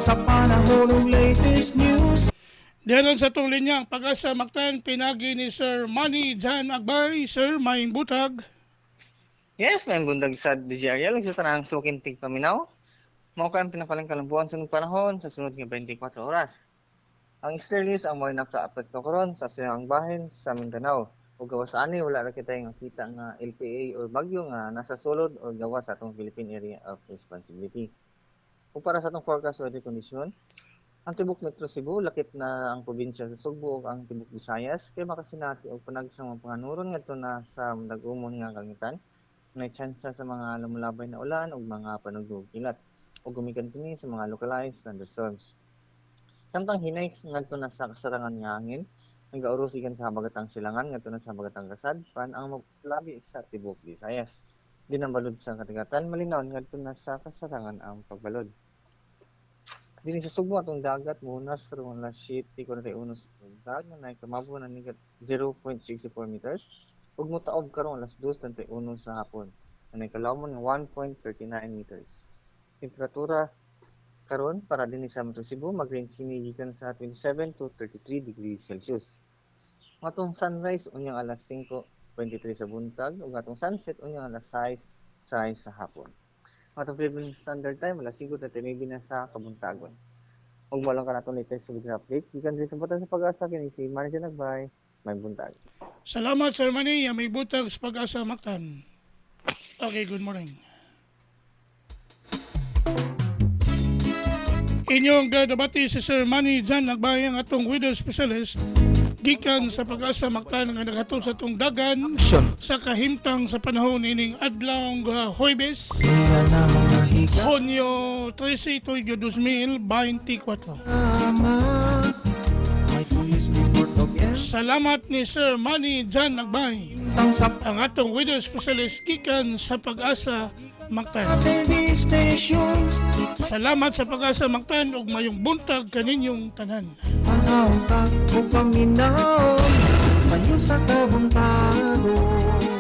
sa panahon ng latest news. Diyan sa itong linyang Pag-asa Mactan, pinagi ni Sir Manny Jan Agbay. Sir, may butag. Yes, may bundag sa DGRL. Gusto tanang sukin tig paminaw. Mao kay ang pinapalang kalambuan sa panahon sa sunod nga 24 oras. Ang Sterlis ang mga naka-apekto karon sa siyang bahin sa Mindanao. O gawas ani wala ra kita nga kita nga LPA or bagyo nga nasa sulod o gawas sa atong Philippine Area of Responsibility. Kung para sa atong forecast weather condition, ang tibok Metro Cebu lakip na ang probinsya sa Sugbo ug ang tibok Visayas kay makasinati og panagsang mga panganuron ngadto na sa nag-umon nga kalangitan. May tsansa sa mga lumulabay na ulan ug mga panugdog kilat o gumikan kini sa mga localized thunderstorms. Samtang hinay ngadto na sa kasarangan nga hangin, nag-auros ikan sa habagatang silangan ngadto na sa habagatang kasadpan ang maglabi sa tibok Visayas. Dinambalod sa katigatan malinaw ngadto na sa kasarangan ang pagbalod. Dini sa Sugbo atong dagat munas karon alas 7:41 sa buntag nga nahikamabo na nigat 0.64 meters ug motaob karon alas 2:31 sa hapon. Nga nahikalawon nga 1.39 meters. Temperatura karon para dinhi sa Metro Cebu mag-range kini gikan sa 27 to 33 degrees Celsius. Ang atong sunrise unyang alas 5:23 sa buntag ug atong sunset unyang alas 6:06 sa hapon. Ang atong Philippine Standard Time alas 5:39 na sa kabuntagon. Ug mo lang ka natong latest sa weather update gikan sa Batan sa Pag-asa kini si Manager Nagbay. May buntag. Salamat, Sir Manny. May butag sa Pag-asa Mactan. Okay, good morning. Inyong gadabati si Sir Manny Jan Agbay, ang atong weather specialist gikan sa Pag-asa Mactan nga naghatod sa atong dagan sa kahimtang sa panahon ining adlaw Huwebes, Hunyo 13, 2024. Salamat ni Sir Manny Jan Agbay, ang atong weather specialist gikan sa Pag-asa Mactan. Salamat sa Pag-asa Mactan ug mayong buntag kaninyong tanan. Panaw ka o paminaw sa iyo sa kabuntagon.